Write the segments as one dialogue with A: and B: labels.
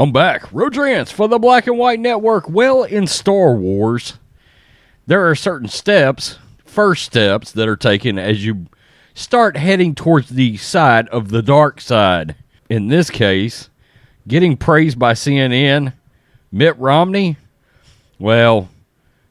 A: I'm back. Rodrance for the Black and White Network. Well, in Star Wars, there are certain first steps that are taken as you start heading towards the side of the dark side. In this case, getting praised by CNN, Mitt Romney, well,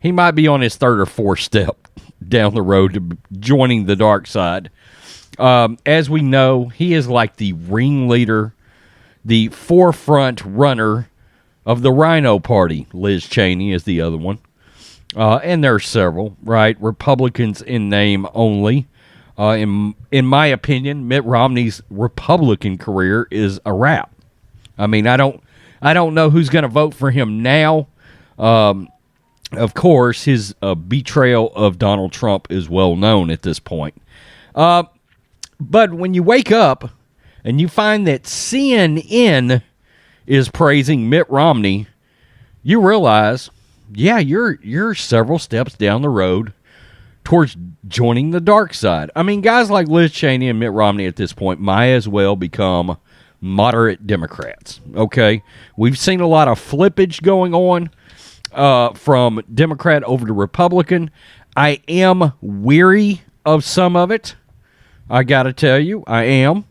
A: he might be on his third or fourth step down the road to joining the dark side. As we know, he is like the ringleader, the forefront runner of the RINO party. Liz Cheney is the other one. And there are several, right? Republicans in name only. In my opinion, Mitt Romney's Republican career is a wrap. I mean, I don't know who's going to vote for him now. Of course, his betrayal of Donald Trump is well known at this point. But when you wake up and you find that CNN is praising Mitt Romney, you realize, yeah, you're several steps down the road towards joining the dark side. I mean, guys like Liz Cheney and Mitt Romney at this point might as well become moderate Democrats, okay? We've seen a lot of flippage going on from Democrat over to Republican. I am weary of some of it. I got to tell you, I am.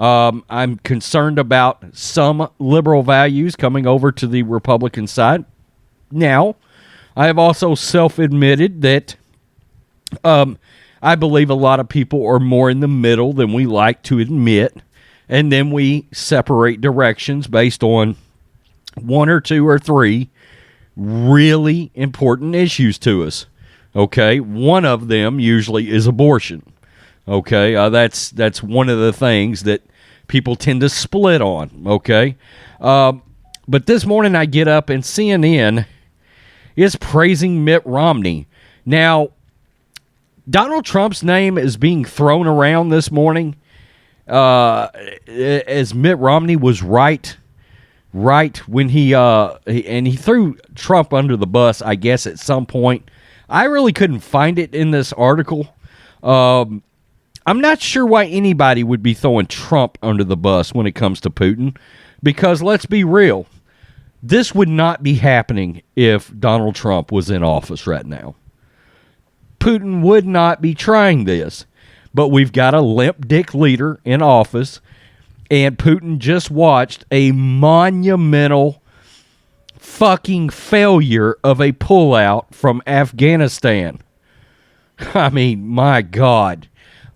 A: I'm concerned about some liberal values coming over to the Republican side. Now, I have also self-admitted that I believe a lot of people are more in the middle than we like to admit, and then we separate directions based on one or two or three really important issues to us. Okay, one of them usually is abortion. Okay, that's one of the things that people tend to split on. Okay, but this morning I get up and CNN is praising Mitt Romney. Now, Donald Trump's name is being thrown around this morning as Mitt Romney was right when he threw Trump under the bus, I guess, at some point. I really couldn't find it in this article. I'm not sure why anybody would be throwing Trump under the bus when it comes to Putin, because let's be real, this would not be happening if Donald Trump was in office right now. Putin would not be trying this, but we've got a limp dick leader in office, and Putin just watched a monumental fucking failure of a pullout from Afghanistan. I mean, my God.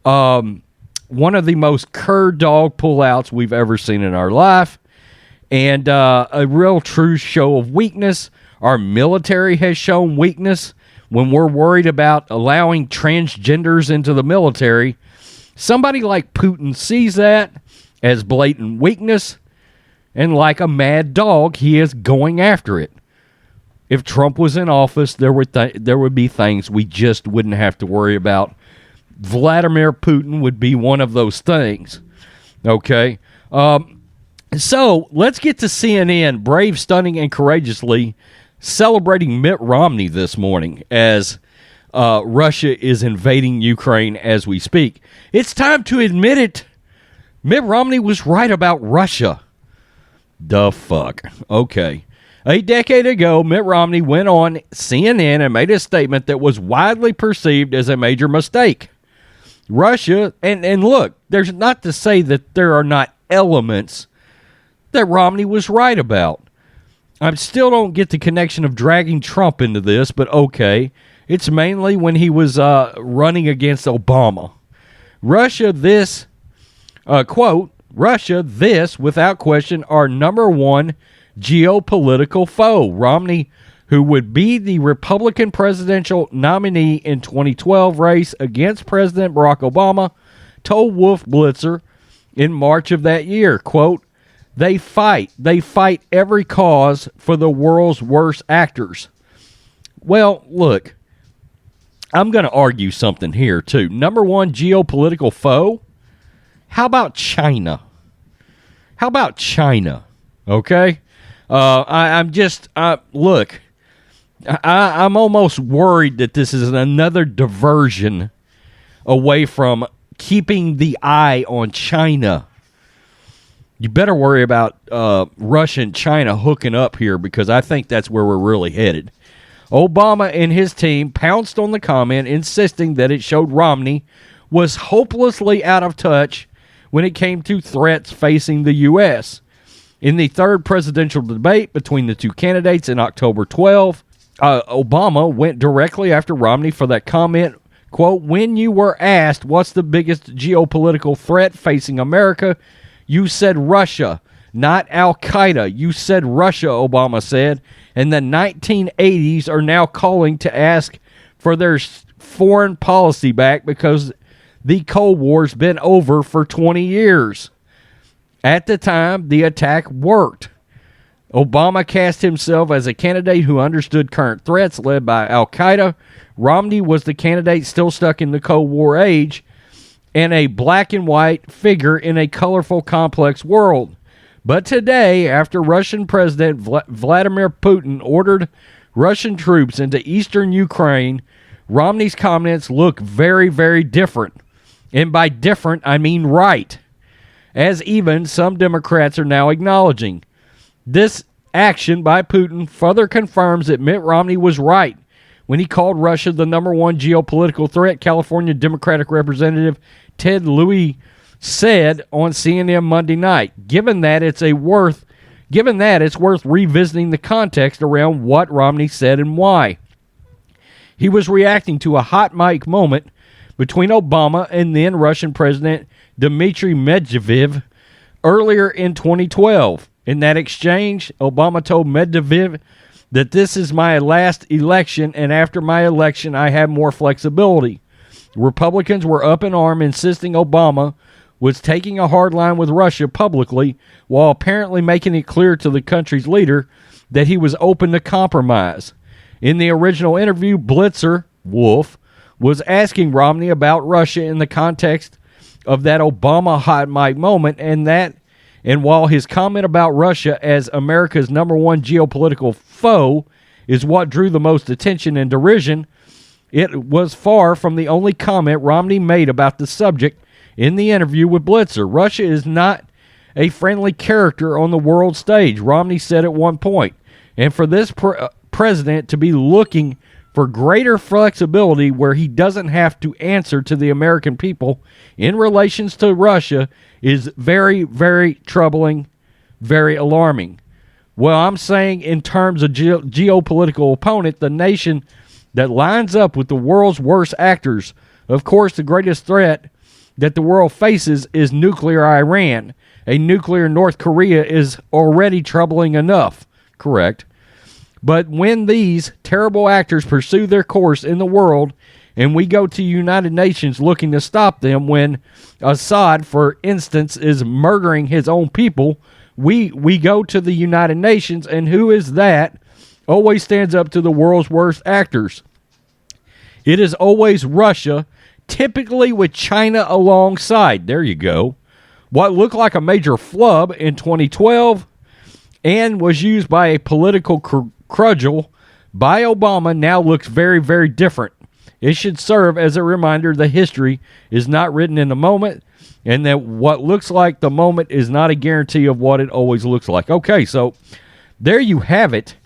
A: One of the most cur dog pullouts we've ever seen in our life, and a real true show of weakness. Our military has shown weakness when we're worried about allowing transgenders into the military. Somebody like Putin sees that as blatant weakness, and like a mad dog, he is going after it. If Trump was in office, there would be things we just wouldn't have to worry about. Vladimir Putin would be one of those things. Okay? So, let's get to CNN, brave, stunning, and courageously celebrating Mitt Romney this morning as Russia is invading Ukraine as we speak. It's time to admit it. Mitt Romney was right about Russia. The fuck. Okay. A decade ago, Mitt Romney went on CNN and made a statement that was widely perceived as a major mistake. Russia, and look, there's not to say that there are not elements that Romney was right about. I still don't get the connection of dragging Trump into this, but okay. It's mainly when he was running against Obama. Russia, this, quote, Russia, this, without question, our number one geopolitical foe. Romney, who would be the Republican presidential nominee in 2012 race against President Barack Obama, told Wolf Blitzer in March of that year, quote, they fight every cause for the world's worst actors. Well, look, I'm going to argue something here, too. Number one geopolitical foe? How about China? How about China? Okay? Look, I'm almost worried that this is another diversion away from keeping the eye on China. you better worry about Russia and China hooking up here, because I think that's where we're really headed. Obama and his team pounced on the comment, insisting that it showed Romney was hopelessly out of touch when it came to threats facing the U.S. In the third presidential debate between the two candidates in October 12, Obama went directly after Romney for that comment. Quote, "When you were asked what's the biggest geopolitical threat facing America, you said Russia, not Al-Qaeda. You said Russia," Obama said. "And the 1980s are now calling to ask for their foreign policy back because the Cold War's been over for 20 years. At the time, the attack worked." Obama cast himself as a candidate who understood current threats led by Al-Qaeda. Romney was the candidate still stuck in the Cold War age and a black and white figure in a colorful, complex world. But today, after Russian President Vladimir Putin ordered Russian troops into eastern Ukraine, Romney's comments look very, very different. And by different, I mean right, as even some Democrats are now acknowledging. This action by Putin further confirms that Mitt Romney was right when he called Russia the number one geopolitical threat. California Democratic Representative Ted Lieu said on CNN Monday night. Given that, it's worth revisiting the context around what Romney said and why. He was reacting to a hot mic moment between Obama and then Russian President Dmitry Medvedev earlier in 2012. In that exchange, Obama told Medvedev that this is my last election, and after my election, I have more flexibility. Republicans were up in arms, insisting Obama was taking a hard line with Russia publicly, while apparently making it clear to the country's leader that he was open to compromise. In the original interview, Blitzer Wolf was asking Romney about Russia in the context of that Obama hot mic moment, and while his comment about Russia as America's number one geopolitical foe is what drew the most attention and derision, it was far from the only comment Romney made about the subject in the interview with Blitzer. Russia is not a friendly character on the world stage, Romney said at one point. And for this president to be looking for greater flexibility where he doesn't have to answer to the American people in relations to Russia is very, very troubling, very alarming. Well, I'm saying in terms of geopolitical opponent, the nation that lines up with the world's worst actors, of course, the greatest threat that the world faces is nuclear Iran. A nuclear North Korea is already troubling enough, correct? But when these terrible actors pursue their course in the world, and we go to United Nations looking to stop them, when Assad, for instance, is murdering his own people, we go to the United Nations, and who is that? Always stands up to the world's worst actors. It is always Russia, typically with China alongside. There you go. What looked like a major flub in 2012 and was used by a political cudgel by Obama now looks very, very different. It should serve as a reminder that history is not written in the moment, and that what looks like the moment is not a guarantee of what it always looks like. Okay, so there you have it.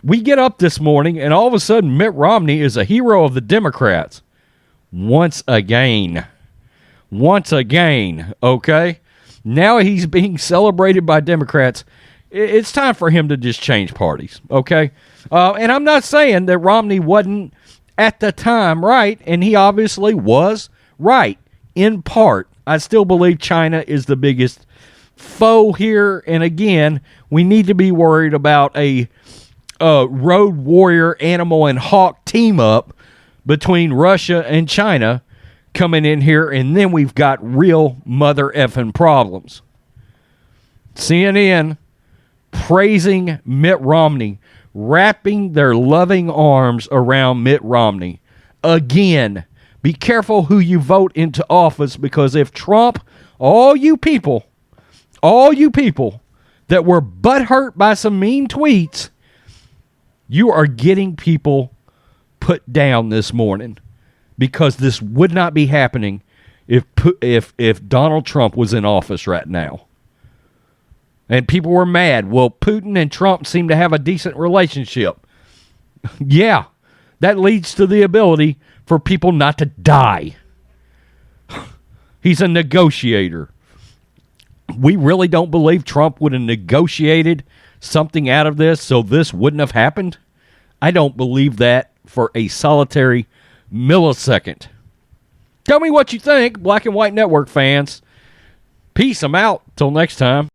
A: We get up this morning, and all of a sudden, Mitt Romney is a hero of the Democrats. Once again. Okay? Now he's being celebrated by Democrats. It's time for him to just change parties, okay? And I'm not saying that Romney wasn't at the time right, and he obviously was right in part. I still believe China is the biggest foe here, and again, we need to be worried about a road warrior, animal, and hawk team up between Russia and China coming in here, and then we've got real mother effing problems. CNN praising Mitt Romney, wrapping their loving arms around Mitt Romney. Again, be careful who you vote into office, because if Trump, all you people that were butthurt by some mean tweets, you are getting people put down this morning, because this would not be happening if Donald Trump was in office right now. And people were mad. Well, Putin and Trump seem to have a decent relationship. Yeah, that leads to the ability for people not to die. He's a negotiator. We really don't believe Trump would have negotiated something out of this so this wouldn't have happened? I don't believe that for a solitary millisecond. Tell me what you think, Black and White Network fans. Peace. I'm out. Till next time.